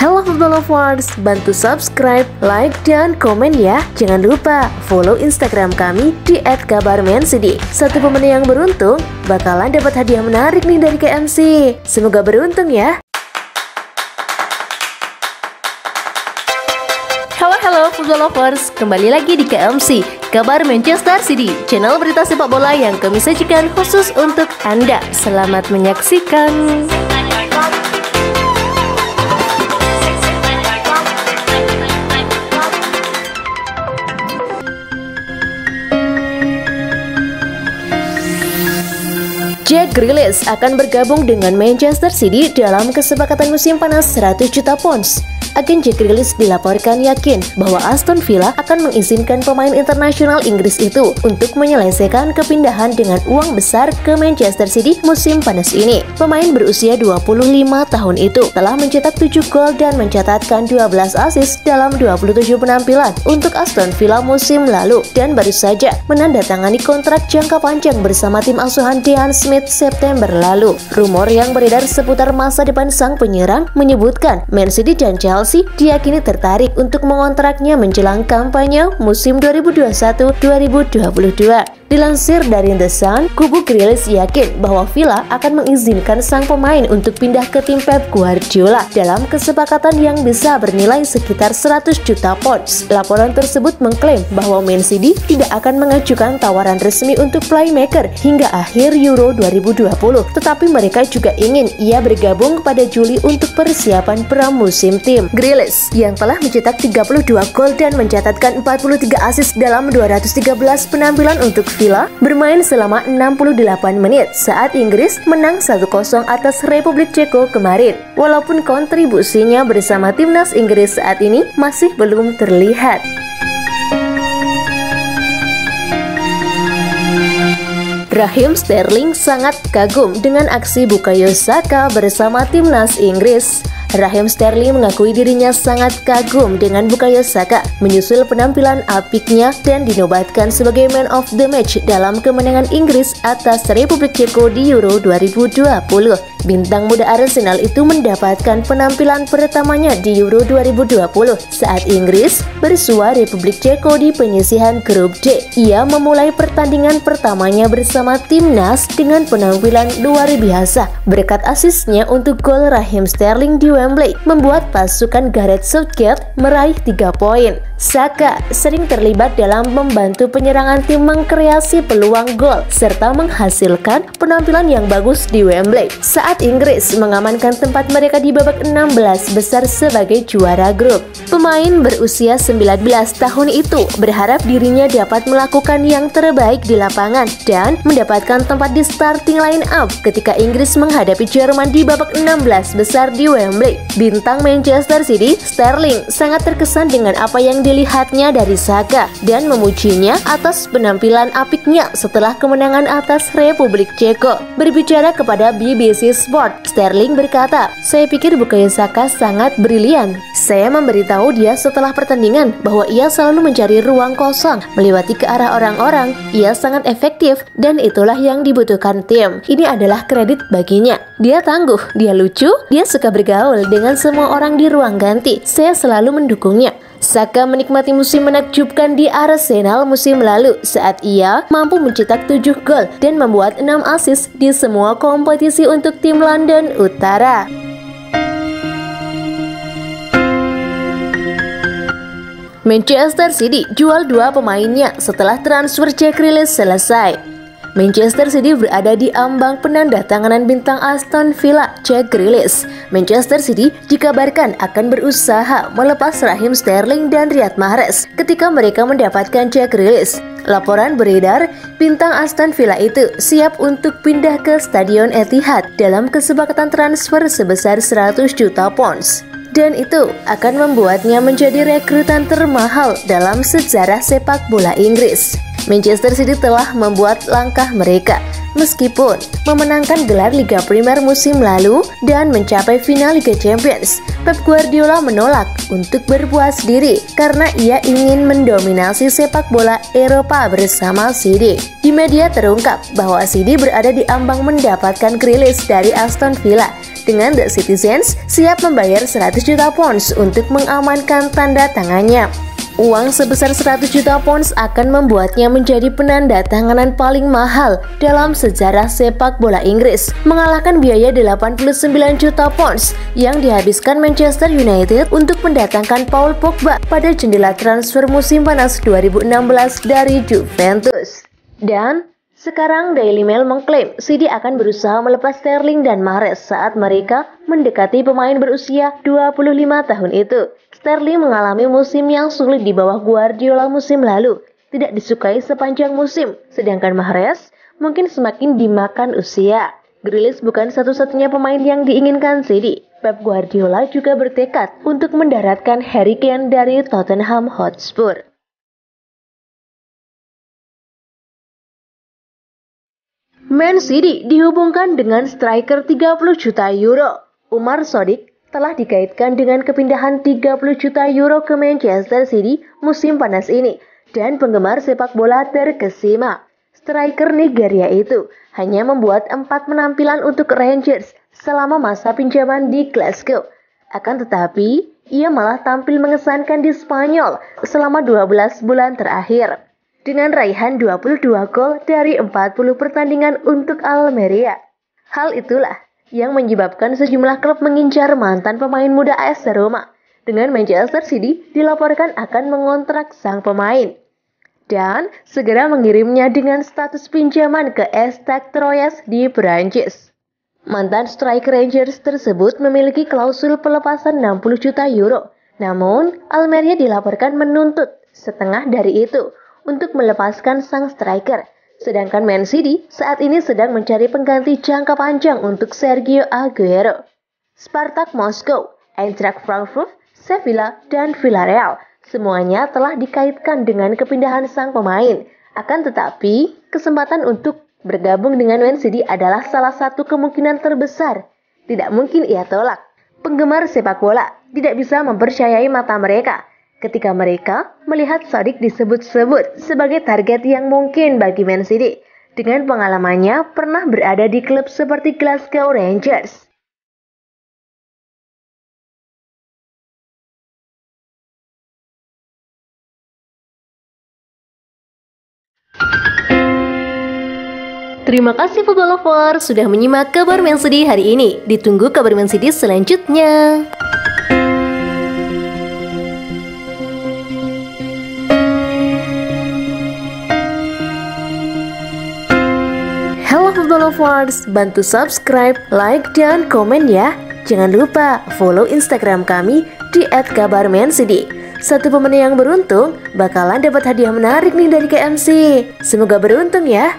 Halo football lovers, bantu subscribe, like, dan komen ya. Jangan lupa follow Instagram kami di @kabarmancity. Satu pemenang yang beruntung bakalan dapat hadiah menarik nih dari KMC. Semoga beruntung ya. Halo football lovers, kembali lagi di KMC, Kabar Manchester City, channel berita sepak bola yang kami sajikan khusus untuk Anda. Selamat menyaksikan. Jack Grealish akan bergabung dengan Manchester City dalam kesepakatan musim panas 100 juta pounds. Agen Jack Grealish dilaporkan yakin bahwa Aston Villa akan mengizinkan pemain internasional Inggris itu untuk menyelesaikan kepindahan dengan uang besar ke Manchester City musim panas ini. Pemain berusia 25 tahun itu telah mencetak 7 gol dan mencatatkan 12 assist dalam 27 penampilan untuk Aston Villa musim lalu dan baru saja menandatangani kontrak jangka panjang bersama tim asuhan Dean Smith September lalu. Rumor yang beredar seputar masa depan sang penyerang menyebutkan Man City dan Chelsea diyakini tertarik untuk mengontraknya menjelang kampanye musim 2021-2022. Dilansir dari The Sun, kubu Grealish yakin bahwa Villa akan mengizinkan sang pemain untuk pindah ke tim Pep Guardiola dalam kesepakatan yang bisa bernilai sekitar 100 juta pounds. Laporan tersebut mengklaim bahwa Man City tidak akan mengajukan tawaran resmi untuk playmaker hingga akhir Euro 2020, tetapi mereka juga ingin ia bergabung pada Juli untuk persiapan pramusim tim. Grealish yang telah mencetak 32 gol dan mencatatkan 43 assist dalam 213 penampilan untuk Villa bermain selama 68 menit saat Inggris menang 1-0 atas Republik Ceko kemarin. Walaupun kontribusinya bersama timnas Inggris saat ini masih belum terlihat. Raheem Sterling sangat kagum dengan aksi Bukayo Saka bersama timnas Inggris. Raheem Sterling mengakui dirinya sangat kagum dengan Bukayo Saka menyusul penampilan apiknya dan dinobatkan sebagai Man of the Match dalam kemenangan Inggris atas Republik Ceko di Euro 2020. Bintang muda Arsenal itu mendapatkan penampilan pertamanya di Euro 2020 saat Inggris bersua Republik Ceko di penyisihan grup D. Ia memulai pertandingan pertamanya bersama timnas dengan penampilan luar biasa. Berkat asisnya untuk gol Raheem Sterling di Wembley membuat pasukan Gareth Southgate meraih 3 poin. Saka sering terlibat dalam membantu penyerangan tim mengkreasi peluang gol serta menghasilkan penampilan yang bagus di Wembley saat Inggris mengamankan tempat mereka di babak 16 besar sebagai juara grup. Pemain berusia 19 tahun itu berharap dirinya dapat melakukan yang terbaik di lapangan dan mendapatkan tempat di starting line up ketika Inggris menghadapi Jerman di babak 16 besar di Wembley. Bintang Manchester City, Sterling sangat terkesan dengan apa yang dilihatnya dari Saka dan memujinya atas penampilan apiknya setelah kemenangan atas Republik Ceko. Berbicara kepada BBC Sport, Sterling berkata, "Saya pikir Bukayo Saka sangat brilian. Saya memberitahu dia setelah pertandingan bahwa ia selalu mencari ruang kosong, melewati ke arah orang-orang. Ia sangat efektif dan itulah yang dibutuhkan tim. Ini adalah kredit baginya. Dia tangguh, dia lucu, dia suka bergaul dengan semua orang di ruang ganti. Saya selalu mendukungnya." Saka menikmati musim menakjubkan di Arsenal musim lalu saat ia mampu mencetak 7 gol dan membuat 6 assist di semua kompetisi untuk tim London Utara. Manchester City jual 2 pemainnya setelah transfer Jack Grealish selesai. Manchester City berada di ambang penandatanganan bintang Aston Villa, Jack Grealish. Manchester City dikabarkan akan berusaha melepas Raheem Sterling dan Riyad Mahrez ketika mereka mendapatkan Jack Grealish. Laporan beredar, bintang Aston Villa itu siap untuk pindah ke Stadion Etihad dalam kesepakatan transfer sebesar 100 juta pounds. Dan itu akan membuatnya menjadi rekrutan termahal dalam sejarah sepak bola Inggris. Manchester City telah membuat langkah mereka meskipun memenangkan gelar Liga Premier musim lalu dan mencapai final Liga Champions. Pep Guardiola menolak untuk berpuas diri karena ia ingin mendominasi sepak bola Eropa bersama City. Di media terungkap bahwa City berada di ambang mendapatkan Grealish dari Aston Villa dengan The Citizens siap membayar 100 juta pounds untuk mengamankan tanda tangannya. Uang sebesar 100 juta pounds akan membuatnya menjadi penanda tanganan paling mahal dalam sejarah sepak bola Inggris, mengalahkan biaya 89 juta pounds yang dihabiskan Manchester United untuk mendatangkan Paul Pogba pada jendela transfer musim panas 2016 dari Juventus. Dan sekarang Daily Mail mengklaim City akan berusaha melepas Sterling dan Mahrez saat mereka mendekati pemain berusia 25 tahun itu. Sterling mengalami musim yang sulit di bawah Guardiola musim lalu, tidak disukai sepanjang musim, sedangkan Mahrez mungkin semakin dimakan usia. Grealish bukan satu-satunya pemain yang diinginkan City. Pep Guardiola juga bertekad untuk mendaratkan Harry Kane dari Tottenham Hotspur. Man City dihubungkan dengan striker 30 juta euro. Umar Sodiq telah dikaitkan dengan kepindahan 30 juta euro ke Manchester City musim panas ini, dan penggemar sepak bola terkesima. Striker Nigeria itu hanya membuat 4 penampilan untuk Rangers selama masa pinjaman di Glasgow. Akan tetapi, ia malah tampil mengesankan di Spanyol selama 12 bulan terakhir, dengan raihan 22 gol dari 40 pertandingan untuk Almeria. Hal itulah yang menyebabkan sejumlah klub mengincar mantan pemain muda AS Roma, dengan Manchester City dilaporkan akan mengontrak sang pemain dan segera mengirimnya dengan status pinjaman ke Stade Troyes di Perancis. Mantan striker Rangers tersebut memiliki klausul pelepasan 60 juta euro, namun Almeria dilaporkan menuntut setengah dari itu untuk melepaskan sang striker. Sedangkan Man City saat ini sedang mencari pengganti jangka panjang untuk Sergio Aguero. Spartak Moskow, Eintracht Frankfurt, Sevilla, dan Villarreal semuanya telah dikaitkan dengan kepindahan sang pemain. Akan tetapi, kesempatan untuk bergabung dengan Man City adalah salah satu kemungkinan terbesar. Tidak mungkin ia tolak. Penggemar sepak bola tidak bisa mempercayai mata mereka ketika mereka melihat Sodiq disebut-sebut sebagai target yang mungkin bagi Man City, dengan pengalamannya pernah berada di klub seperti Glasgow Rangers. Terima kasih football lover sudah menyimak kabar Man City hari ini. Ditunggu kabar Man City selanjutnya. Football Lovers, bantu subscribe, like, dan komen ya. Jangan lupa follow Instagram kami di @kabarmancity. Satu pemenang yang beruntung bakalan dapat hadiah menarik nih dari KMC. Semoga beruntung ya.